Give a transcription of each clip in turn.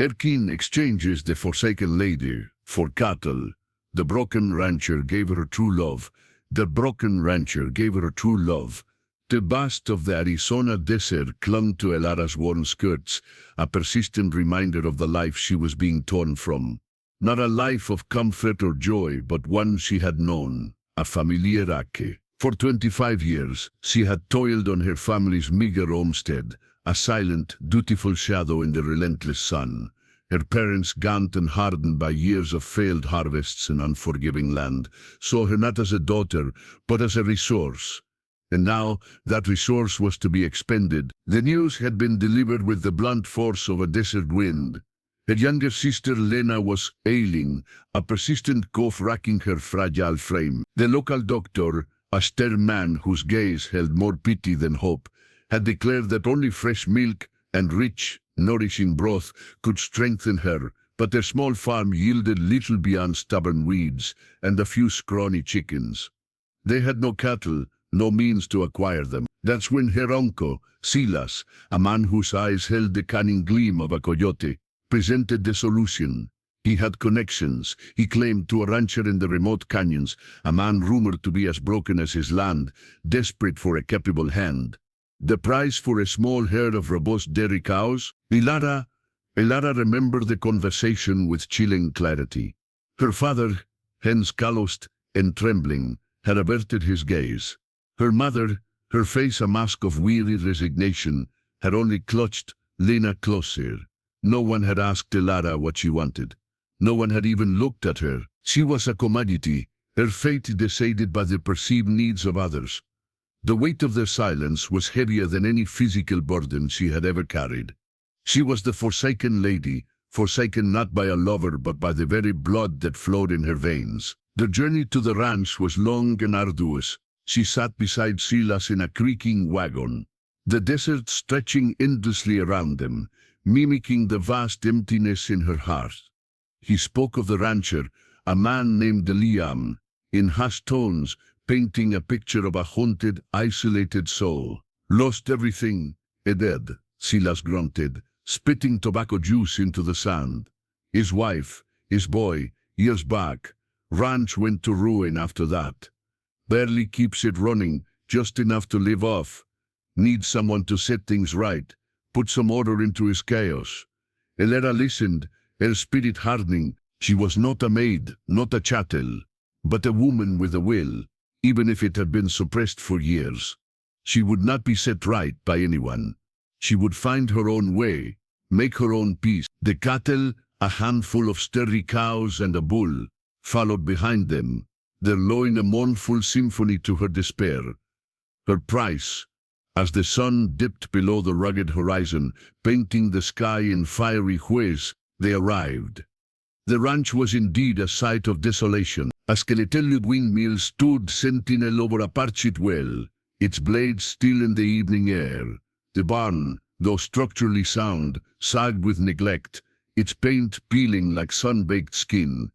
Erkin exchanges the forsaken lady for cattle. The broken rancher gave her true love. The broken rancher gave her true love. The vast of the Arizona desert clung to Elara's worn skirts, a persistent reminder of the life she was being torn from. Not a life of comfort or joy, but one she had known, a familiarake. For 25 years, she had toiled on her family's meager homestead, a silent, dutiful shadow in the relentless sun. Her parents, gaunt and hardened by years of failed harvests and unforgiving land, saw her not as a daughter, but as a resource. And now that resource was to be expended. The news had been delivered with the blunt force of a desert wind. Her younger sister Lena was ailing, a persistent cough racking her fragile frame. The local doctor, a stern man whose gaze held more pity than hope, had declared that only fresh milk and rich, nourishing broth could strengthen her, but their small farm yielded little beyond stubborn weeds and a few scrawny chickens. They had no cattle, no means to acquire them. That's when her uncle, Silas, a man whose eyes held the cunning gleam of a coyote, presented the solution. He had connections, he claimed, to a rancher in the remote canyons, a man rumored to be as broken as his land, desperate for a capable hand. The price for a small herd of robust dairy cows? Elara remembered the conversation with chilling clarity. Her father, hands calloused and trembling, had averted his gaze. Her mother, her face a mask of weary resignation, had only clutched Lena closer. No one had asked Elara what she wanted. No one had even looked at her. She was a commodity, her fate decided by the perceived needs of others. The weight of their silence was heavier than any physical burden she had ever carried. She was the forsaken lady, forsaken not by a lover but by the very blood that flowed in her veins. The journey to the ranch was long and arduous. She sat beside Silas in a creaking wagon, the desert stretching endlessly around them, mimicking the vast emptiness in her heart. He spoke of the rancher, a man named Liam, in hushed tones, painting a picture of a haunted, isolated soul. Lost everything, dead, Silas grunted, spitting tobacco juice into the sand. His wife, his boy, years back. Ranch went to ruin after that. Barely keeps it running, just enough to live off. Needs someone to set things right, put some order into his chaos. Elera listened, her spirit hardening. She was not a maid, not a chattel, but a woman with a will, even if it had been suppressed for years. She would not be set right by anyone. She would find her own way, make her own peace. The cattle, a handful of sturdy cows and a bull, followed behind them, their lowing a mournful symphony to her despair. Her price, as the sun dipped below the rugged horizon, painting the sky in fiery hues, they arrived. The ranch was indeed a sight of desolation. A skeletal windmill stood sentinel over a parched well, its blades still in the evening air. The barn, though structurally sound, sagged with neglect, its paint peeling like sun-baked skin.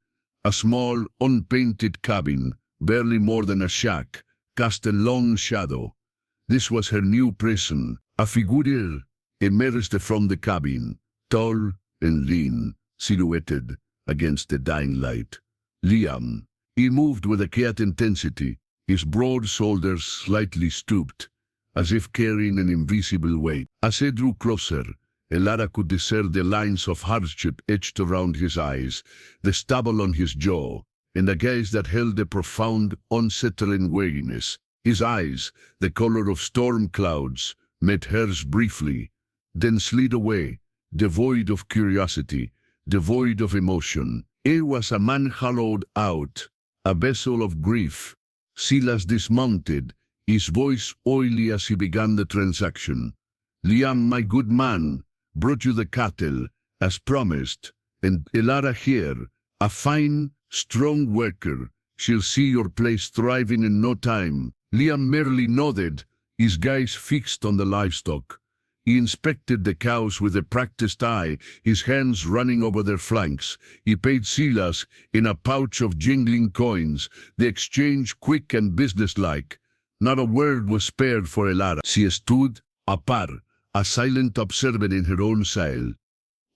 A small, unpainted cabin, barely more than a shack, cast a long shadow. This was her new prison. A figure emerged from the cabin, tall and lean, silhouetted against the dying light. Liam. He moved with a quiet intensity, his broad shoulders slightly stooped, as if carrying an invisible weight. As he drew closer, Elara could discern the lines of hardship etched around his eyes, the stubble on his jaw, and a gaze that held a profound, unsettling weariness. His eyes, the color of storm clouds, met hers briefly, then slid away, devoid of curiosity, devoid of emotion. He was a man hollowed out, a vessel of grief. Silas dismounted, his voice oily as he began the transaction. Liam, my good man, brought you the cattle, as promised, and Elara here, a fine, strong worker. She'll see your place thriving in no time. Liam merely nodded, his gaze fixed on the livestock. He inspected the cows with a practiced eye, his hands running over their flanks. He paid Silas in a pouch of jingling coins, the exchange quick and businesslike. Not a word was spared for Elara. She stood, apart, a silent observer in her own style.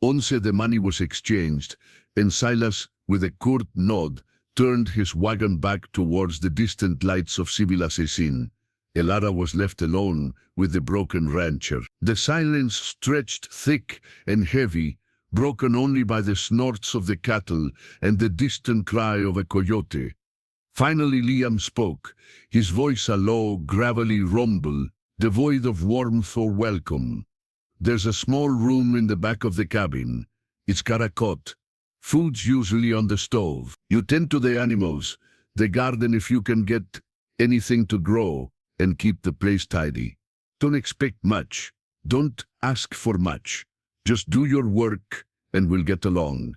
Once the money was exchanged, and Silas, with a curt nod, turned his wagon back towards the distant lights of civilization, Elara was left alone with the broken rancher. The silence stretched thick and heavy, broken only by the snorts of the cattle and the distant cry of a coyote. Finally Liam spoke, his voice a low, gravelly rumble, devoid of warmth or welcome. "There's a small room in the back of the cabin. It's got a cot. Food's usually on the stove. You tend to the animals, the garden if you can get anything to grow, and keep the place tidy. Don't expect much. Don't ask for much. Just do your work, and we'll get along."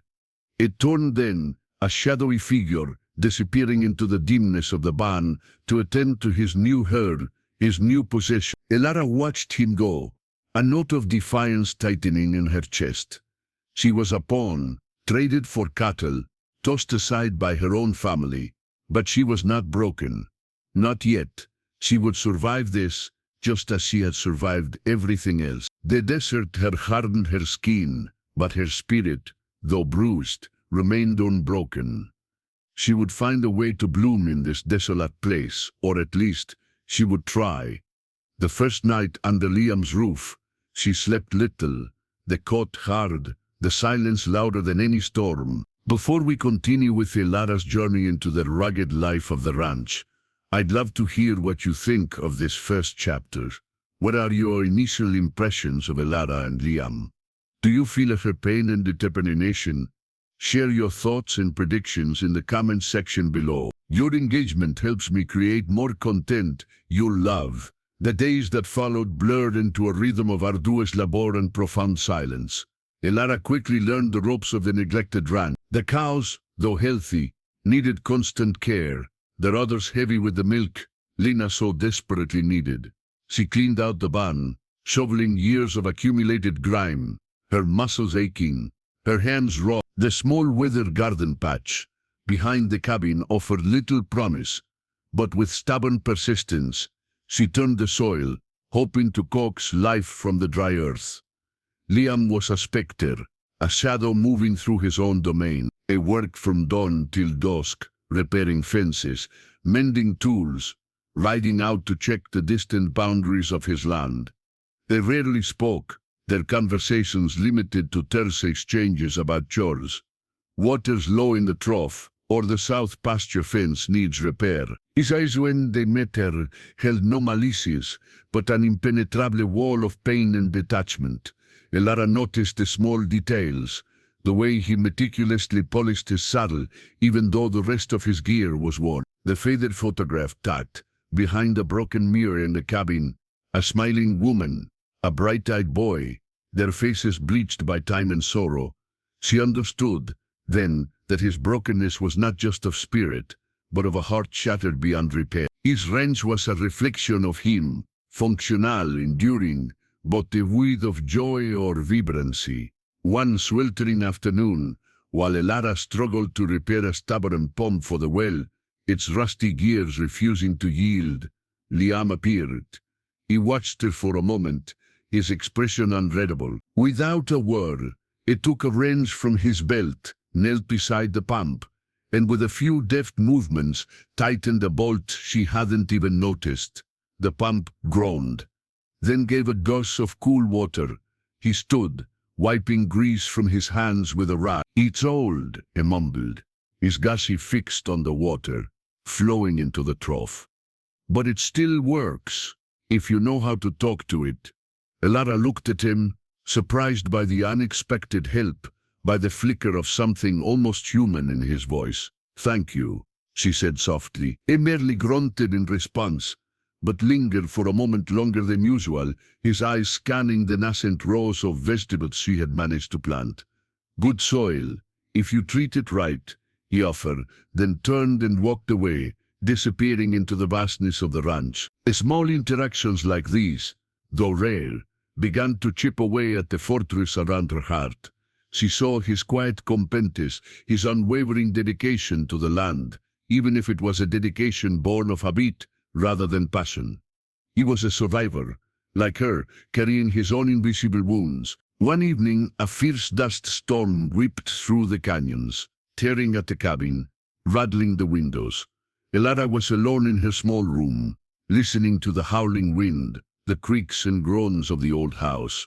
It turned then, a shadowy figure, disappearing into the dimness of the barn to attend to his new herd, his new possession. Elara watched him go, a note of defiance tightening in her chest. She was a pawn, traded for cattle, tossed aside by her own family, but she was not broken. Not yet. She would survive this, just as she had survived everything else. The desert had hardened her skin, but her spirit, though bruised, remained unbroken. She would find a way to bloom in this desolate place, or at least, she would try. The first night under Liam's roof, she slept little, the cot hard, the silence louder than any storm. Before we continue with Elara's journey into the rugged life of the ranch, I'd love to hear what you think of this first chapter. What are your initial impressions of Elara and Liam? Do you feel her pain and determination? Share your thoughts and predictions in the comment section below. Your engagement helps me create more content you'll love. The days that followed blurred into a rhythm of arduous labor and profound silence. Elara quickly learned the ropes of the neglected ranch. The cows, though healthy, needed constant care. Their udders heavy with the milk Lina so desperately needed. She cleaned out the barn, shoveling years of accumulated grime, her muscles aching, her hands raw. The small withered garden patch behind the cabin offered little promise, but with stubborn persistence, she turned the soil, hoping to coax life from the dry earth. Liam was a specter, a shadow moving through his own domain. He worked from dawn till dusk, repairing fences, mending tools, riding out to check the distant boundaries of his land. They rarely spoke, their conversations limited to terse exchanges about chores. Water's low in the trough, or the south pasture fence needs repair. His eyes when they met her held no malices, but an impenetrable wall of pain and detachment. Elara noticed the small details, the way he meticulously polished his saddle, even though the rest of his gear was worn. The faded photograph tucked behind a broken mirror in the cabin, a smiling woman, a bright-eyed boy, their faces bleached by time and sorrow. She understood, then, that his brokenness was not just of spirit, but of a heart shattered beyond repair. His range was a reflection of him, functional, enduring, but devoid of joy or vibrancy. One sweltering afternoon, while Elara struggled to repair a stubborn pump for the well, its rusty gears refusing to yield, Liam appeared. He watched her for a moment, his expression unreadable. Without a word, he took a wrench from his belt, knelt beside the pump, and with a few deft movements tightened a bolt she hadn't even noticed. The pump groaned, then gave a gush of cool water. He stood, wiping grease from his hands with a rag. "It's old," he mumbled, his gaze fixed on the water, flowing into the trough. "But it still works, if you know how to talk to it." Elara looked at him, surprised by the unexpected help, by the flicker of something almost human in his voice. "Thank you," she said softly. He merely grunted in response, but lingered for a moment longer than usual, his eyes scanning the nascent rows of vegetables she had managed to plant. "Good soil, if you treat it right," he offered, then turned and walked away, disappearing into the vastness of the ranch. Small interactions like these, though rare, began to chip away at the fortress around her heart. She saw his quiet competence, his unwavering dedication to the land, even if it was a dedication born of habit rather than passion. He was a survivor, like her, carrying his own invisible wounds, One evening, a fierce dust storm whipped through the canyons, tearing at the cabin, rattling the windows. Elara was alone in her small room, listening to the howling wind, the creaks and groans of the old house.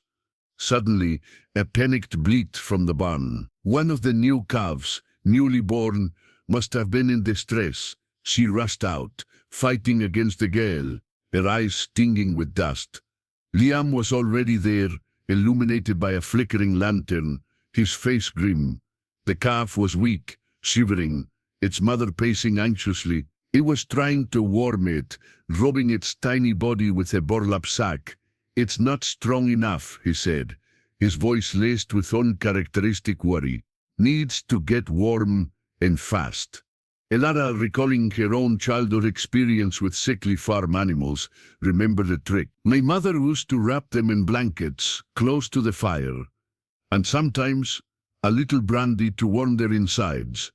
Suddenly, a panicked bleat from the barn. One of the new calves, newly born, must have been in distress. She rushed out, fighting against the gale, her eyes stinging with dust. Liam was already there, illuminated by a flickering lantern, his face grim. The calf was weak, shivering, its mother pacing anxiously. He was trying to warm it, rubbing its tiny body with a burlap sack. "It's not strong enough," he said, his voice laced with uncharacteristic worry. "Needs to get warm, and fast." Elara, recalling her own childhood experience with sickly farm animals, remembered a trick. "My mother used to wrap them in blankets, close to the fire, and sometimes a little brandy to warm their insides."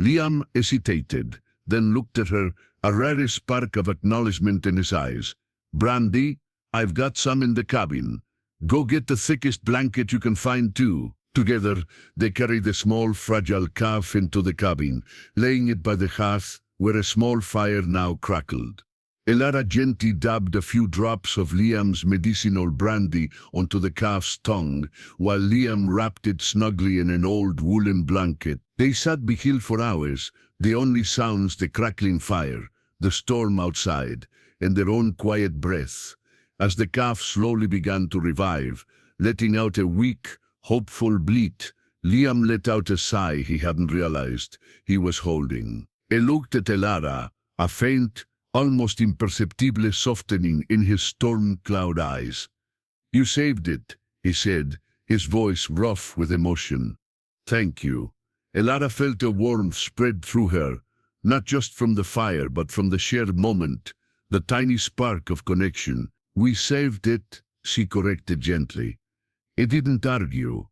Liam hesitated, then looked at her, a rare spark of acknowledgement in his eyes. "Brandy? I've got some in the cabin. Go get the thickest blanket you can find too." Together, they carried the small, fragile calf into the cabin, laying it by the hearth, where a small fire now crackled. Elara gently dabbed a few drops of Liam's medicinal brandy onto the calf's tongue, while Liam wrapped it snugly in an old woolen blanket. They sat behind for hours, the only sounds the crackling fire, the storm outside, and their own quiet breath. As the calf slowly began to revive, letting out a weak, hopeful bleat, Liam let out a sigh he hadn't realized he was holding. He looked at Elara, a faint, almost imperceptible softening in his storm-cloud eyes. "You saved it," he said, his voice rough with emotion. "Thank you." Elara felt a warmth spread through her, not just from the fire but from the shared moment, the tiny spark of connection. "We saved it," she corrected gently. He didn't argue.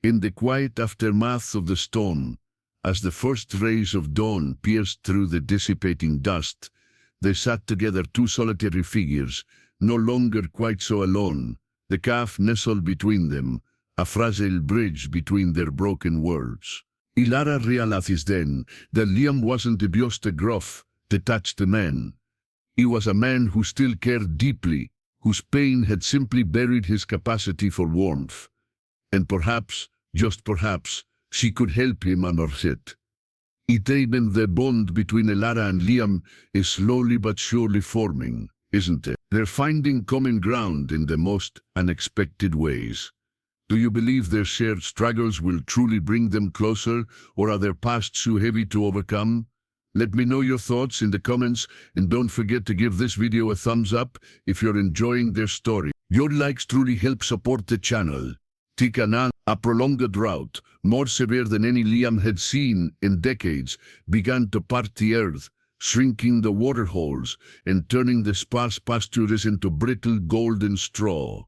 In the quiet aftermath of the storm, as the first rays of dawn pierced through the dissipating dust, they sat together, two solitary figures, no longer quite so alone. The calf nestled between them, a fragile bridge between their broken worlds. Elara realized then that Liam wasn't just a gruff, detached man. He was a man who still cared deeply, whose pain had simply buried his capacity for warmth. And perhaps, just perhaps, she could help him unearth it. Even the bond between Elara and Liam is slowly but surely forming, isn't it? They're finding common ground in the most unexpected ways. Do you believe their shared struggles will truly bring them closer, or are their pasts too heavy to overcome? Let me know your thoughts in the comments, and don't forget to give this video a thumbs up if you're enjoying their story. Your likes truly help support the channel. Tikanan, a prolonged drought, more severe than any Liam had seen in decades, began to part the earth, shrinking the water holes and turning the sparse pastures into brittle golden straw.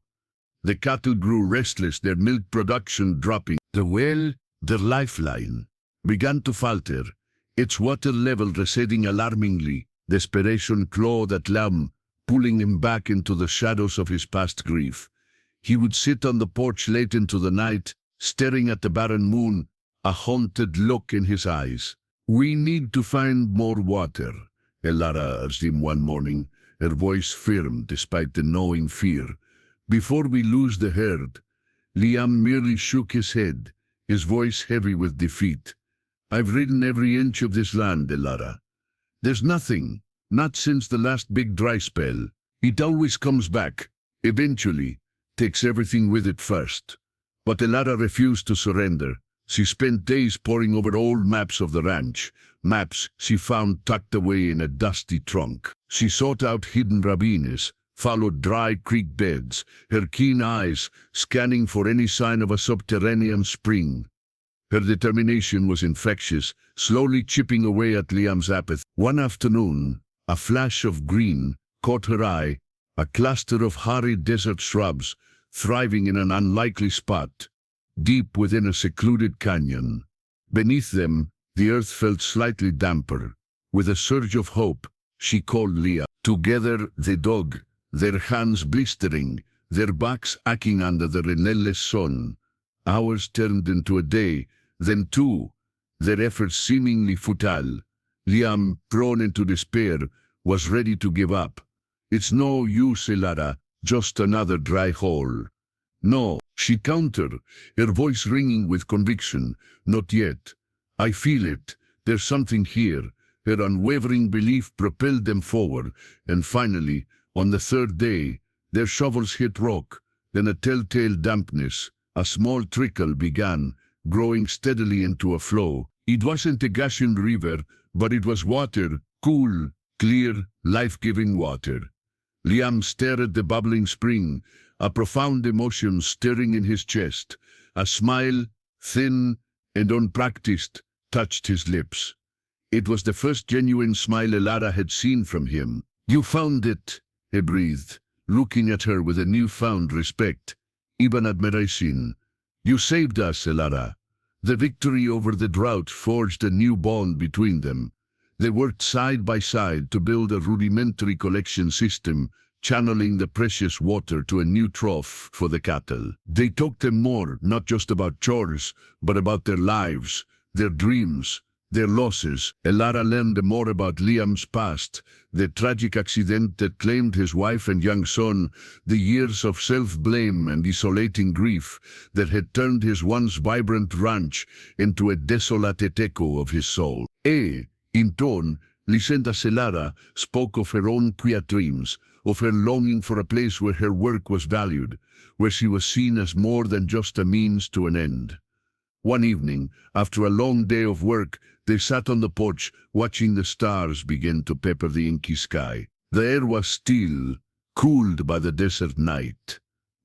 The cattle grew restless, their milk production dropping. The well, their lifeline, began to falter, its water level receding alarmingly. Desperation clawed at Liam, pulling him back into the shadows of his past grief. He would sit on the porch late into the night, staring at the barren moon, a haunted look in his eyes. "We need to find more water," Elara urged him one morning, her voice firm despite the gnawing fear. "Before we lose the herd." Liam merely shook his head, his voice heavy with defeat. "I've ridden every inch of this land, Elara. There's nothing, not since the last big dry spell. It always comes back, eventually, takes everything with it first." But Elara refused to surrender. She spent days poring over old maps of the ranch, maps she found tucked away in a dusty trunk. She sought out hidden ravines, followed dry creek beds, her keen eyes scanning for any sign of a subterranean spring. Her determination was infectious, slowly chipping away at Liam's apathy. One afternoon, a flash of green caught her eye, a cluster of hardy desert shrubs thriving in an unlikely spot, deep within a secluded canyon. Beneath them, the earth felt slightly damper. With a surge of hope, she called Liam. Together they dug, their hands blistering, their backs aching under the relentless sun. Hours turned into a day, then two, their efforts seemingly futile. Liam, thrown into despair, was ready to give up. "It's no use, Elara, just another dry hole." "No," she countered, her voice ringing with conviction. "Not yet. I feel it. There's something here." Her unwavering belief propelled them forward, and finally, on the third day, their shovels hit rock, then a telltale dampness. A small trickle began, growing steadily into a flow. It wasn't a gushing river, but it was water, cool, clear, life-giving water. Liam stared at the bubbling spring, a profound emotion stirring in his chest. A smile, thin and unpracticed, touched his lips. It was the first genuine smile Elara had seen from him. "You found it," he breathed, looking at her with a newfound respect, even admiration. "You saved us, Elara." The victory over the drought forged a new bond between them. They worked side by side to build a rudimentary collection system, channeling the precious water to a new trough for the cattle. They talked them more, not just about chores, but about their lives, their dreams, their losses. Elara learned more about Liam's past, the tragic accident that claimed his wife and young son, the years of self-blame and isolating grief that had turned his once vibrant ranch into a desolate echo of his soul. In turn, Licinda Elara spoke of her own quiet dreams, of her longing for a place where her work was valued, where she was seen as more than just a means to an end. One evening, after a long day of work, they sat on the porch, watching the stars begin to pepper the inky sky. The air was still, cooled by the desert night.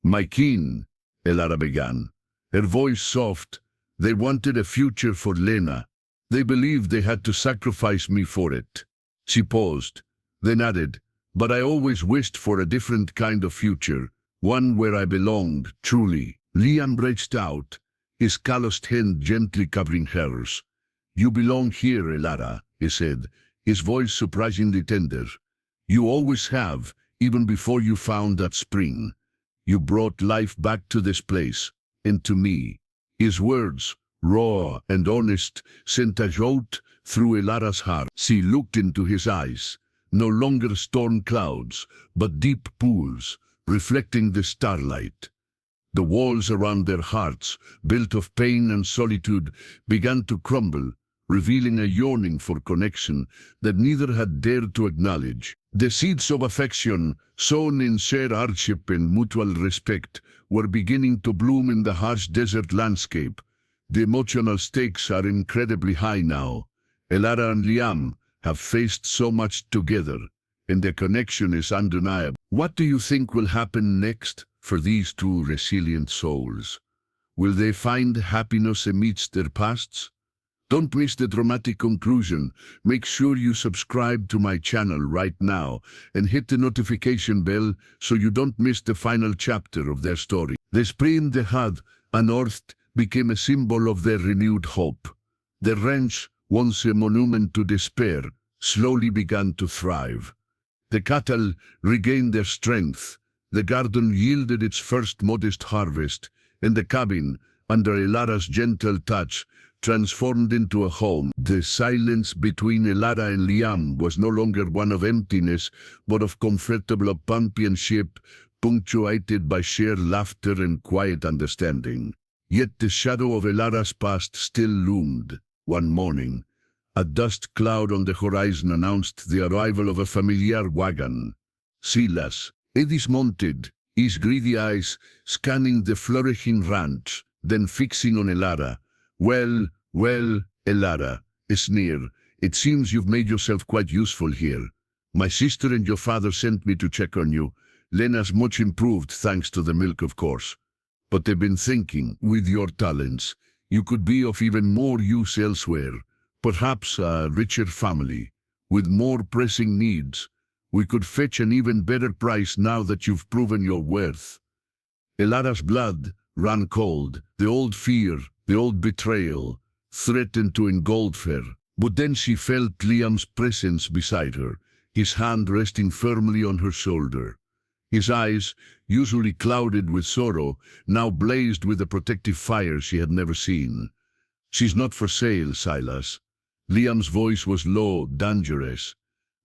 "My kin," Elara began, her voice soft. "They wanted a future for Lena. They believed they had to sacrifice me for it." She paused, then added, "But I always wished for a different kind of future, one where I belonged, truly." Liam reached out, his calloused hand gently covering hers. "You belong here, Elara," he said, his voice surprisingly tender. "You always have, even before you found that spring. You brought life back to this place, and to me." His words, raw and honest, sent a jolt through Elara's heart. She looked into his eyes, no longer storm clouds, but deep pools, reflecting the starlight. The walls around their hearts, built of pain and solitude, began to crumble, revealing a yearning for connection that neither had dared to acknowledge. The seeds of affection, sown in shared hardship and mutual respect, were beginning to bloom in the harsh desert landscape. The emotional stakes are incredibly high now. Elara and Liam have faced so much together, and their connection is undeniable. What do you think will happen next for these two resilient souls? Will they find happiness amidst their pasts? Don't miss the dramatic conclusion. Make sure you subscribe to my channel right now and hit the notification bell so you don't miss the final chapter of their story. The spring they had unearthed became a symbol of their renewed hope. The ranch, once a monument to despair, slowly began to thrive. The cattle regained their strength, the garden yielded its first modest harvest, and the cabin, under Elara's gentle touch, transformed into a home. The silence between Elara and Liam was no longer one of emptiness, but of comfortable companionship, punctuated by shared laughter and quiet understanding. Yet the shadow of Elara's past still loomed. One morning, a dust cloud on the horizon announced the arrival of a familiar wagon. Silas, he dismounted, his greedy eyes scanning the flourishing ranch, then fixing on Elara. Well, Elara, a sneer, "it seems you've made yourself quite useful here. My sister and your father sent me to check on you. Lena's much improved thanks to the milk, of course. But they've been thinking, with your talents, you could be of even more use elsewhere. Perhaps a richer family, with more pressing needs. We could fetch an even better price now that you've proven your worth." Elara's blood ran cold. The old fear, the old betrayal, threatened to engulf her. But then she felt Liam's presence beside her, his hand resting firmly on her shoulder. His eyes, usually clouded with sorrow, now blazed with a protective fire she had never seen. "She's not for sale, Silas." Liam's voice was low, dangerous.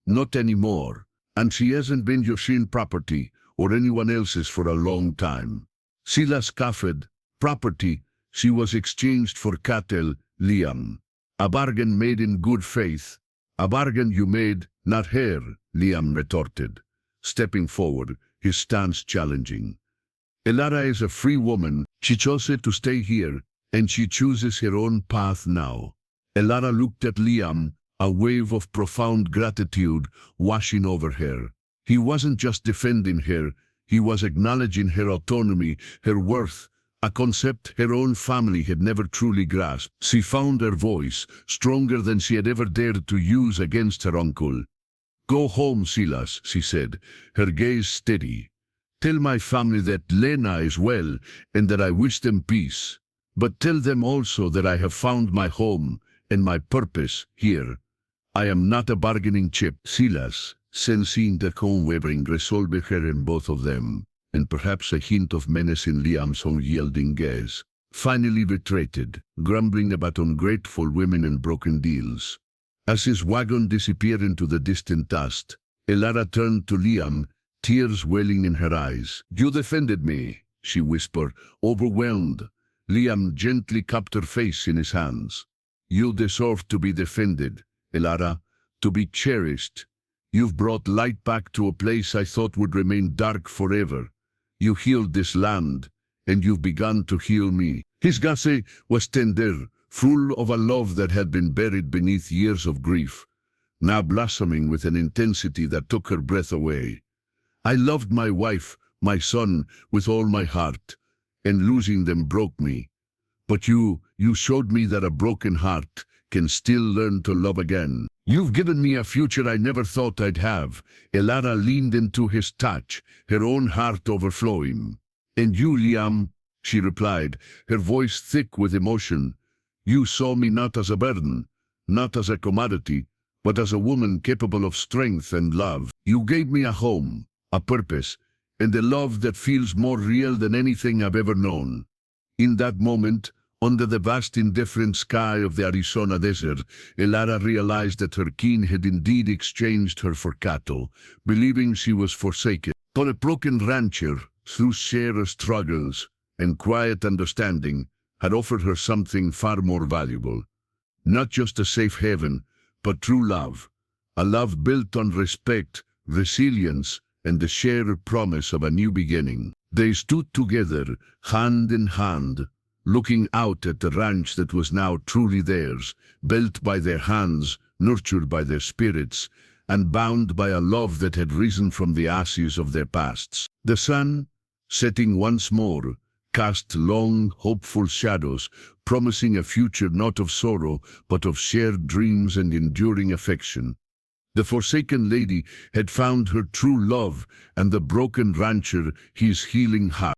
"Not anymore. And she hasn't been your property, or anyone else's for a long time." Silas coughed. "Property? She was exchanged for cattle, Liam. A bargain made in good faith." "A bargain you made, not her," Liam retorted, stepping forward, his stance challenging. "Elara is a free woman. She chose to stay here, and she chooses her own path now." Elara looked at Liam, a wave of profound gratitude washing over her. He wasn't just defending her, he was acknowledging her autonomy, her worth, a concept her own family had never truly grasped. She found her voice, stronger than she had ever dared to use against her uncle. "Go home, Silas," she said, her gaze steady. "Tell my family that Lena is well and that I wish them peace. But tell them also that I have found my home and my purpose here. I am not a bargaining chip." Silas, sensing the unwavering resolve in both of them, and perhaps a hint of menace in Liam's unyielding gaze, finally retreated, grumbling about ungrateful women and broken deals. As his wagon disappeared into the distant dust, Elara turned to Liam, tears welling in her eyes. "You defended me," she whispered, overwhelmed. Liam gently cupped her face in his hands. "You deserve to be defended, Elara, to be cherished. You've brought light back to a place I thought would remain dark forever. You healed this land, and you've begun to heal me." His gaze was tender, full of a love that had been buried beneath years of grief, now blossoming with an intensity that took her breath away. "I loved my wife, my son, with all my heart, and losing them broke me. But you showed me that a broken heart can still learn to love again. You've given me a future I never thought I'd have." Elara leaned into his touch, her own heart overflowing. "And you, Liam," she replied, her voice thick with emotion. "You saw me not as a burden, not as a commodity, but as a woman capable of strength and love. You gave me a home, a purpose, and a love that feels more real than anything I've ever known." In that moment, under the vast indifferent sky of the Arizona desert, Elara realized that her king had indeed exchanged her for cattle, believing she was forsaken. But a broken rancher, through shared struggles and quiet understanding, had offered her something far more valuable. Not just a safe haven, but true love. A love built on respect, resilience, and the shared promise of a new beginning. They stood together, hand in hand, looking out at the ranch that was now truly theirs, built by their hands, nurtured by their spirits, and bound by a love that had risen from the ashes of their pasts. The sun, setting once more, cast long, hopeful shadows, promising a future not of sorrow, but of shared dreams and enduring affection. The forsaken lady had found her true love, and the broken rancher his healing heart.